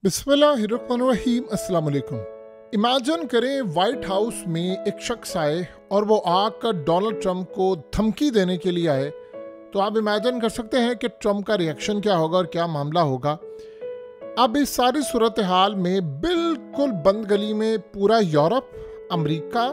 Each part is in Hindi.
बिस्मिल्लाहिर्रहमानिर्रहीम। अस्सलाम वालेकुम। इमेजिन करें वाइट हाउस में एक शख्स आए और वो आकर डोनाल्ड ट्रंप को धमकी देने के लिए आए, तो आप इमेजिन कर सकते हैं कि ट्रंप का रिएक्शन क्या होगा और क्या मामला होगा। अब इस सारी सूरत हाल में बिल्कुल बंद गली में पूरा यूरोप, अमेरिका,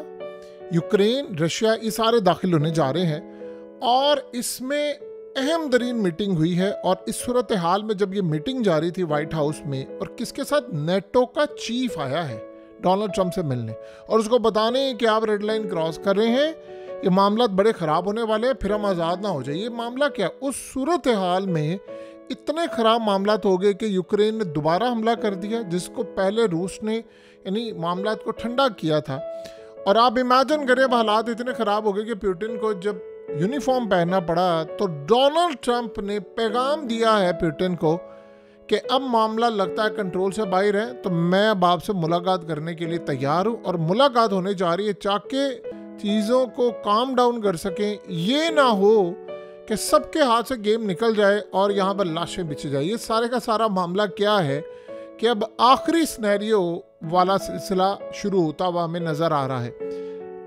यूक्रेन, रशिया ये सारे दाखिल होने जा रहे हैं और इसमें अहम तरीन मीटिंग हुई है। और इस सूरत हाल में जब ये मीटिंग जारी थी वाइट हाउस में, और किसके साथ, नेटो का चीफ आया है डोनाल्ड ट्रंप से मिलने और उसको बताने कि आप रेड लाइन क्रॉस कर रहे हैं, ये मामला बड़े ख़राब होने वाले हैं, फिर हम आज़ाद ना हो जाए। ये मामला क्या, उस सूरत हाल में इतने ख़राब मामला हो गए कि यूक्रेन ने दोबारा हमला कर दिया, जिसको पहले रूस ने यानी मामला को ठंडा किया था। और आप इमेजिन करें, हालात इतने ख़राब हो गए कि पुतिन को जब यूनिफॉर्म पहनना पड़ा, तो डोनाल्ड ट्रंप ने पैगाम दिया है पुतिन को कि अब मामला लगता है कंट्रोल से बाहर है, तो मैं अब आपसे मुलाकात करने के लिए तैयार हूँ। और मुलाकात होने जा रही है ताकि चीज़ों को काम डाउन कर सकें, ये ना हो कि सबके हाथ से गेम निकल जाए और यहाँ पर लाशें बिछ जाए। ये सारे का सारा मामला क्या है कि अब आखिरी सिनेरियो वाला सिलसिला शुरू होता हुआ हमें नज़र आ रहा है।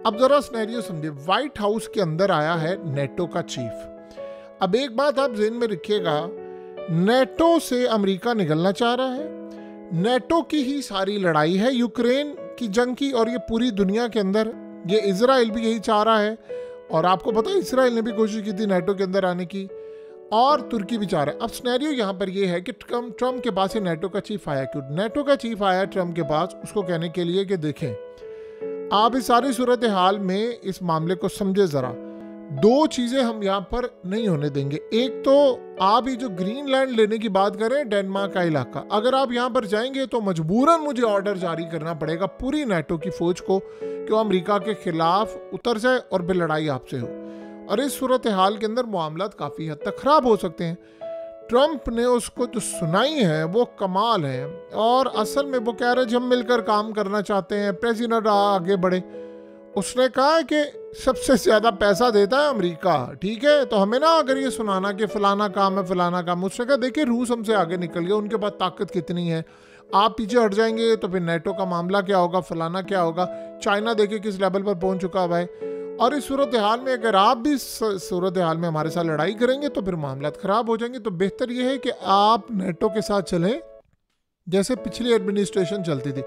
अब जरा सिनेरियो समझिए, व्हाइट हाउस के अंदर आया है नेटो का चीफ। अब एक बात आप ज़हन में रखिएगा, नेटो से अमेरिका निकलना चाह रहा है, नेटो की ही सारी लड़ाई है यूक्रेन की जंग की, और ये पूरी दुनिया के अंदर ये इजराइल भी यही चाह रहा है। और आपको पता है इजराइल ने भी कोशिश की थी नेटो के अंदर आने की, और तुर्की भी चाह रहा है। अब सिनेरियो यहाँ पर ये है कि ट्रंप के पास ही नेटो का चीफ आया। क्यों नेटो का चीफ आया ट्रंप के पास? उसको कहने के लिए कि देखें, आप इस सारी सूरत हाल में इस मामले को समझे ज़रा। दो चीज़ें हम यहाँ पर नहीं होने देंगे। एक तो आप ही जो ग्रीनलैंड लेने की बात करें, डेनमार्क का इलाका, अगर आप यहाँ पर जाएंगे तो मजबूरन मुझे ऑर्डर जारी करना पड़ेगा पूरी नेटो की फ़ौज को कि वो अमेरिका के खिलाफ उतर जाए और फिर लड़ाई आपसे हो। और इस सूरत हाल के अंदर मामलात काफ़ी हद तक ख़राब हो सकते हैं। ट्रंप ने उसको जो सुनाई है वो कमाल है, और असल में वो कह रहे हैं हम मिलकर काम करना चाहते हैं, प्रेसिडेंट आगे बढ़े। उसने कहा कि सबसे ज़्यादा पैसा देता है अमेरिका, ठीक है, तो हमें ना अगर ये सुनाना कि फलाना काम है फलाना काम। उसने कहा देखिए रूस हमसे आगे निकल गया, उनके पास ताकत कितनी है, आप पीछे हट जाएंगे तो फिर नेटो का मामला क्या होगा, फलाना क्या होगा। चाइना देखिए किस लेवल पर पहुँच चुका है। और इस सूरत हाल में अगर आप भी सूरत हाल में हमारे साथ लड़ाई करेंगे तो फिर मामला ख़राब हो जाएंगे। तो बेहतर ये है कि आप नेटो के साथ चलें जैसे पिछली एडमिनिस्ट्रेशन चलती थी।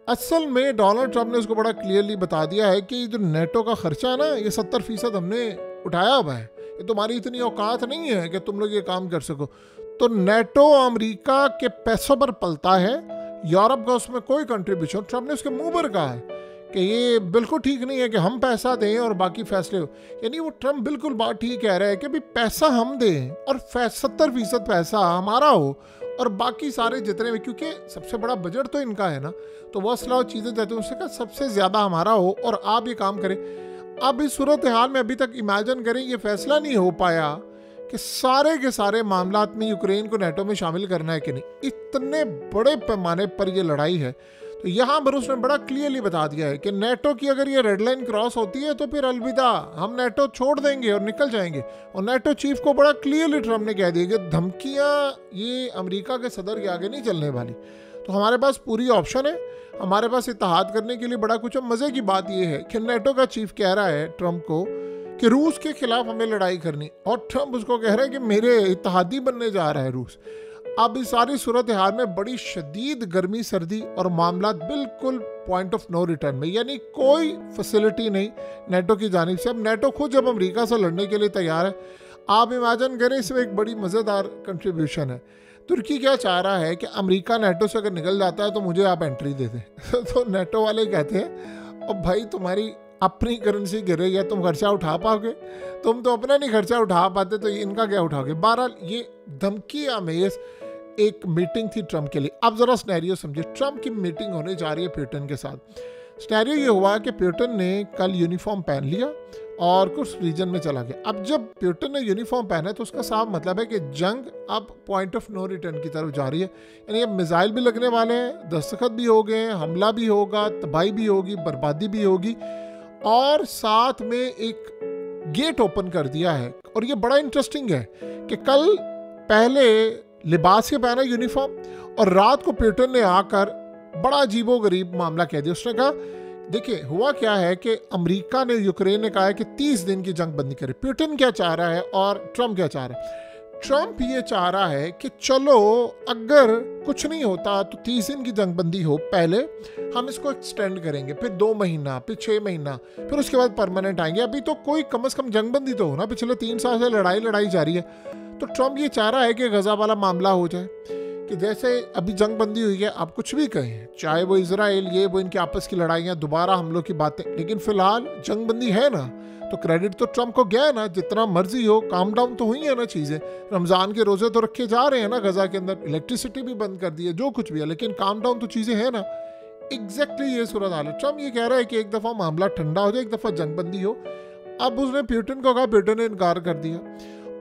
असल में डोनाल्ड ट्रंप ने उसको बड़ा क्लियरली बता दिया है कि जो नेटो का खर्चा है ना, ये 70% हमने उठाया हुआ है, ये तुम्हारी इतनी औकात नहीं है कि तुम लोग ये काम कर सको। तो नेटो अमेरिका के पैसों पर पलता है, यूरोप का उसमें कोई कंट्रीब्यूशन। ट्रंप ने उसके मुंह पर कहा है कि ये बिल्कुल ठीक नहीं है कि हम पैसा दें और बाकी फैसले हो। यानी वो ट्रंप बिल्कुल बात ठीक कह रहा है कि भाई पैसा हम दें और 70% पैसा हमारा हो और बाकी सारे जितने भी, क्योंकि सबसे बड़ा बजट तो इनका है ना, तो वो असला चीज़ें देते हैं, उससे कहा सबसे ज़्यादा हमारा हो और आप ये काम करें। अब इस सूरत हाल में अभी तक इमेजिन करें ये फैसला नहीं हो पाया कि सारे के सारे मामलात में यूक्रेन को नेटो में शामिल करना है कि नहीं। इतने बड़े पैमाने पर ये लड़ाई है, तो यहाँ पर उसने बड़ा क्लियरली बता दिया है कि नेटो की अगर ये रेड लाइन क्रॉस होती है तो फिर अलविदा, हम नेटो छोड़ देंगे और निकल जाएंगे। और नेटो चीफ को बड़ा क्लियरली ट्रंप ने कह दिया कि धमकियाँ ये अमेरिका के सदर के आगे नहीं चलने वाली। तो हमारे पास पूरी ऑप्शन है, हमारे पास इत्तेहाद करने के लिए बड़ा कुछ है। मज़े की बात यह है कि नेटो का चीफ कह रहा है ट्रंप को कि रूस के खिलाफ हमें लड़ाई करनी, और ट्रंप उसको कह रहा है कि मेरे इत्तेहादी बनने जा रहा है रूस। अब इस सारी सूरत हाल में बड़ी शदीद गर्मी सर्दी और मामला बिल्कुल पॉइंट ऑफ नो रिटर्न में, यानी कोई फैसिलिटी नहीं नेटो की जानिब से। अब नेटो खुद जब अमेरिका से लड़ने के लिए तैयार है, आप इमेजिन करें इसमें एक बड़ी मज़ेदार कंट्रीब्यूशन है। तुर्की क्या चाह रहा है कि अमेरिका नेटो से अगर निकल जाता है तो मुझे आप एंट्री दे दें। तो नेटो वाले कहते हैं अब भाई तुम्हारी अपनी करेंसी गिर रही है, तुम खर्चा उठा पाओगे? तुम तो अपना नहीं खर्चा उठा पाते, तो इनका क्या उठाओगे? बहरहाल ये धमकी आमेज एक मीटिंग थी ट्रंप के लिए। अब जरा सिनेरियो समझिए, ट्रंप की मीटिंग होने जा रही है पुतिन के साथ। सिनेरियो ये हुआ कि पुतिन ने कल यूनिफॉर्म पहन लिया और कुछ रीजन में चला गया। अब जब पुतिन ने यूनिफॉर्म पहना है तो उसका साफ मतलब है कि जंग अब पॉइंट ऑफ नो रिटर्न की तरफ जा रही है। यानी अब मिसाइल भी लगने वाले हैं, दस्तखत भी हो गए, हमला भी होगा, तबाही भी होगी, बर्बादी भी होगी, और साथ में एक गेट ओपन कर दिया है। और ये बड़ा इंटरेस्टिंग है कि कल पहले लिबास के पहना यूनिफॉर्म और रात को प्यूटिन ने आकर बड़ा अजीबोगरीब मामला कह दिया। उसने कहा देखिए हुआ क्या है कि अमेरिका ने, यूक्रेन ने कहा है कि 30 दिन की जंग बंदी करे। प्यूटिन क्या चाह रहा है और ट्रम्प क्या चाह रहा है? ट्रम्प ये चाह रहा है कि चलो अगर कुछ नहीं होता तो 30 दिन की जंग बंदी हो, पहले हम इसको एक्सटेंड करेंगे, फिर 2 महीना, फिर 6 महीना, फिर उसके बाद परमानेंट आएंगे। अभी तो कोई कम से कम जंग बंदी तो हो ना, पिछले 3 साल से लड़ाई जारी है। तो ट्रम्प ये चाह रहा है कि गजा वाला मामला हो जाए, कि जैसे अभी जंग बंदी हुई है, आप कुछ भी कहें, चाहे वो इजराइल, ये वो, इनकी आपस की लड़ाइयाँ, दोबारा हमलों की बातें, लेकिन फिलहाल जंग बंदी है ना, तो क्रेडिट तो ट्रम्प को गया है ना। जितना मर्जी हो, काम डाउन तो हुई है ना चीज़ें। रमज़ान के रोज़े तो रखे जा रहे हैं ना गजा के अंदर, इलेक्ट्रिसिटी भी बंद कर दी है, जो कुछ भी है, लेकिन काम डाउन तो चीज़ें हैं ना। एग्जैक्टली ये सूरत हाल है। ट्रम्प ये कह रहा है कि एक दफ़ा मामला ठंडा हो जाए, एक दफ़ा जंग बंदी हो। अब उसने प्यूटिन को कहा, प्यूटिन ने इनकार कर दिया,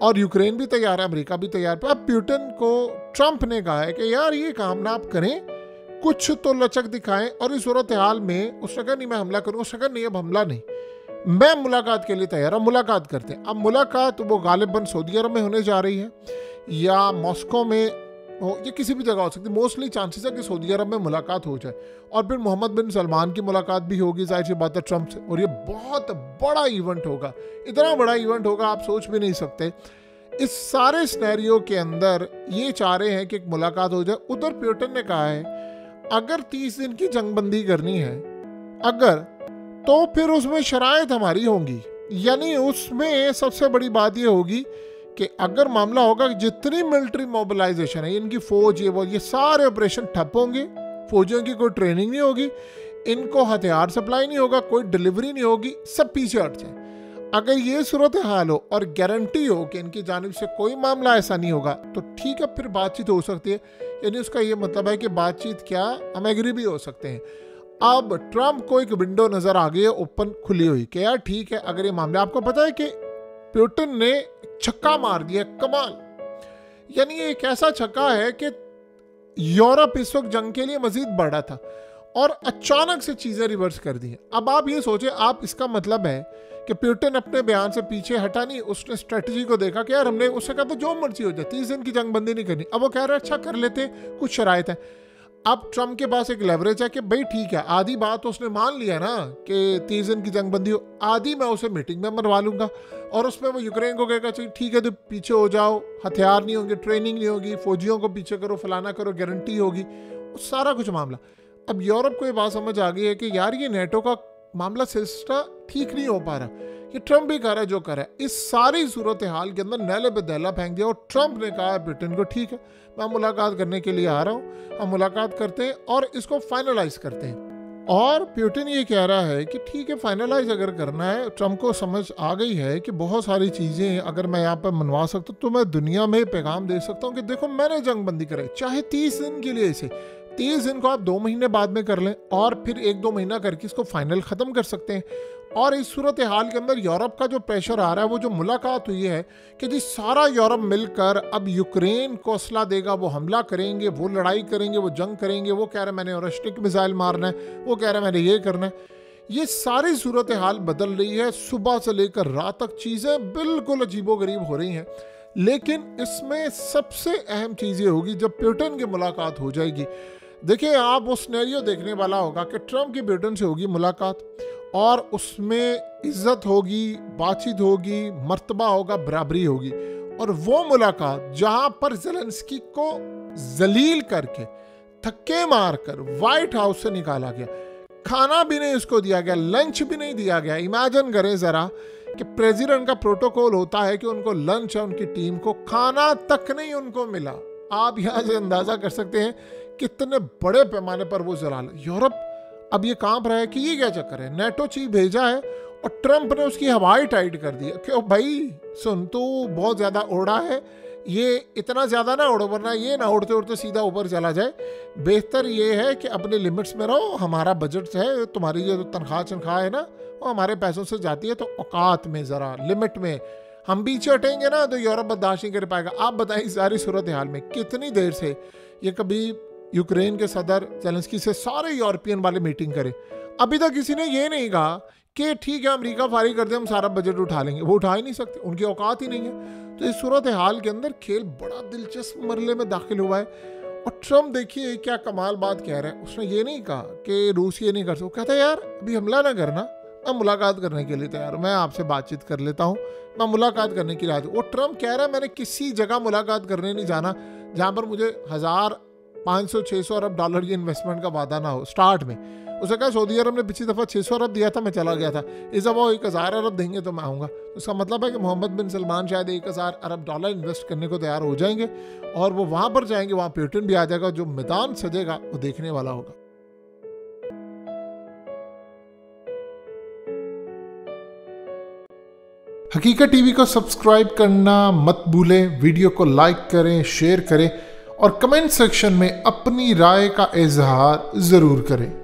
और यूक्रेन भी तैयार है, अमेरिका भी तैयार है। अब प्यूटिन को ट्रम्प ने कहा है कि यार ये काम ना आप करें, कुछ तो लचक दिखाएं। और इस सूरत हाल में उसने कहा नहीं मैं हमला करूँगा। उसने कहा नहीं अब हमला नहीं, मैं मुलाकात के लिए तैयार हूँ, मुलाकात करते हैं। अब मुलाकात वो गालिबन सऊदी अरब में होने जा रही है या मॉस्को में हो, ये किसी भी जगह हो सकती है। मोस्टली चांसेस है कि सऊदी अरब में मुलाकात हो जाए, और फिर मोहम्मद बिन सलमान की मुलाकात भी होगी, जाहिर सी बात है, ट्रम्प से। और ये बहुत बड़ा इवेंट होगा, इतना बड़ा इवेंट होगा आप सोच भी नहीं सकते। इस सारे सिनेरियो के अंदर ये चाह रहे हैं कि एक मुलाकात हो जाए। उधर प्यूटिन ने कहा है अगर 30 दिन की जंगबंदी करनी है, अगर, तो फिर उसमें शराइत हमारी होंगी। यानी उसमें सबसे बड़ी बात ये होगी कि अगर मामला होगा कि जितनी मिलिट्री मोबिलाइजेशन है, इनकी फौज, ये सारे ऑपरेशन ठप होंगे, फौजियों की कोई ट्रेनिंग नहीं होगी, इनको हथियार सप्लाई नहीं होगा, कोई डिलीवरी नहीं होगी, सब पीछे हट जाए। अगर ये सूरत हाल हो और गारंटी हो कि इनकी जानिब से कोई मामला ऐसा नहीं होगा, तो ठीक है, फिर बातचीत हो सकती है। यानी उसका ये मतलब है कि बातचीत क्या, हम एग्री भी हो सकते हैं। अब ट्रम्प को एक विंडो नजर आ गई है, ओपन खुली हुई, कि यार ठीक है, अगर ये मामला, आपको पता है कि प्यूटिन ने छक्का मार दिया, कमाल। यानी ये एक ऐसा छक्का है कि यूरोप इस वक्त जंग के लिए मजीद बढ़ा था और अचानक से चीजें रिवर्स कर दी हैं। अब आप ये सोचे, आप, इसका मतलब है कि प्यूटिन अपने बयान से पीछे हटा नहीं, उसने स्ट्रेटजी को देखा कि यार हमने, उससे कहा था जो मर्जी हो जाए, 30 दिन की जंग बंदी नहीं करनी। अब वो कह रहे हैं अच्छा कर लेते, कुछ शराइत है। अब ट्रम्प के पास एक लेवरेज है कि भाई ठीक है, आधी बात तो उसने मान लिया ना कि 30 दिन की जंग बंदी हो, आधी मैं उसे मीटिंग में मरवा लूंगा, और उसमें वो यूक्रेन को कहेगा चलिए ठीक है तो पीछे हो जाओ, हथियार नहीं होंगे, ट्रेनिंग नहीं होगी, फौजियों को पीछे करो, फलाना करो, गारंटी होगी, सारा कुछ मामला। अब यूरोप को ये बात समझ आ गई है कि यार ये नेटो का मामला सिलसिला ठीक नहीं हो पा रहा, ये ट्रम्प भी कर रहा है जो कर रहा है। इस सारी सूरत हाल के अंदर नैले पे दहला फेंक दिया, और ट्रम्प ने कहा ब्रिटेन को ठीक है मैं मुलाकात करने के लिए आ रहा हूँ, हम मुलाकात करते हैं और इसको फाइनलाइज करते हैं। और प्यूटिन ये कह रहा है कि ठीक है फाइनलाइज अगर करना है, ट्रम्प को समझ आ गई है कि बहुत सारी चीज़ें अगर मैं यहाँ पर मनवा सकता हूँ तो मैं दुनिया में पैगाम दे सकता हूँ कि देखो मैंने जंग बंदी कराई, चाहे 30 दिन के लिए, इसे 30 दिन को आप 2 महीने बाद में कर लें और फिर 1-2 महीना करके इसको फाइनल ख़त्म कर सकते हैं। और इस सूरत हाल के अंदर यूरोप का जो प्रेशर आ रहा है, वो जो मुलाकात हुई है कि जी सारा यूरोप मिलकर अब यूक्रेन को असला देगा, वो हमला करेंगे, वो लड़ाई करेंगे, वो जंग करेंगे, वो कह रहे हैं मैंने ऑरस्टिक मिसाइल मारना है, वो कह रहे हैं मैंने ये करना है। ये सारी सूरत हाल बदल रही है, सुबह से लेकर रात तक चीज़ें बिल्कुल अजीबोगरीब हो रही हैं। लेकिन इसमें सबसे अहम चीज़ ये होगी जब प्यूटिन की मुलाकात हो जाएगी। देखिए आप वो सिनेरियो देखने वाला होगा कि ट्रम्प की प्यूटिन से होगी मुलाकात और उसमें इज्जत होगी, बातचीत होगी, मर्तबा होगा, बराबरी होगी। और वो मुलाकात जहां पर ज़ेलेंस्की को जलील करके, धक्के मारकर व्हाइट हाउस से निकाला गया, खाना भी नहीं उसको दिया गया, लंच भी नहीं दिया गया। इमेजिन करें ज़रा कि प्रेसिडेंट का प्रोटोकॉल होता है कि उनको लंच है, उनकी टीम को खाना तक नहीं उनको मिला। आप यहाँ से अंदाज़ा कर सकते हैं कितने बड़े पैमाने पर वो जलाल। यूरोप अब ये कांप रहा है कि ये क्या चक्कर है, नेटो चीफ भेजा है और ट्रम्प ने उसकी हवाई टाइट कर दी है। क्यों भाई सुन, तू बहुत ज़्यादा उड़ा है, ये इतना ज़्यादा ना उड़ो वरना ये ना उड़ते उड़ते सीधा ऊपर चला जाए। बेहतर ये है कि अपने लिमिट्स में रहो, हमारा बजट है, तुम्हारी जो तनख्वाह है ना वो हमारे पैसों से जाती है, तो औकात में ज़रा लिमिट में। हम पीछे हटेंगे ना तो यूरोप बर्दाश्त नहीं कर पाएगा। आप बताइए सारी सूरत हाल में कितनी देर से ये कभी यूक्रेन के सदर ज़ेलेंस्की से सारे यूरोपियन वाले मीटिंग करें, अभी तक किसी ने ये नहीं कहा कि ठीक है अमेरिका फारिग कर दे, हम सारा बजट उठा लेंगे। वो उठा ही नहीं सकते, उनकी औकात ही नहीं है। तो इस सूरत हाल के अंदर खेल बड़ा दिलचस्प मरले में दाखिल हुआ है और ट्रम्प देखिए क्या कमाल बात कह रहा है, उसने ये नहीं कहा कि रूस ये नहीं कर सकता, कहता है यार अभी हमला ना करना, मैं मुलाकात करने के लिए तैयार हूँ, मैं आपसे बातचीत कर लेता हूँ, मैं मुलाकात करने के लिए आज। वो ट्रम्प कह रहा है मैंने किसी जगह मुलाकात करने नहीं जाना जहाँ पर मुझे 1500-600 अरब डॉलर की इन्वेस्टमेंट का वादा ना हो। स्टार्ट में उसने कहा सऊदी अरब ने पिछली दफ़ा 600 अरब दिया था, मैं चला गया था, इस दफ़ा वो 1000 अरब देंगे तो मैं आऊँगा। तो इसका मतलब है कि मोहम्मद बिन सलमान शायद 1000 अरब डॉलर इन्वेस्ट करने को तैयार हो जाएंगे और वो वहाँ पर जाएंगे, वहाँ पुतिन भी आ जाएगा, जो मैदान सजेगा वो देखने वाला होगा। हकीकत टीवी को सब्सक्राइब करना मत भूलें, वीडियो को लाइक करें, शेयर करें और कमेंट सेक्शन में अपनी राय का इजहार ज़रूर करें।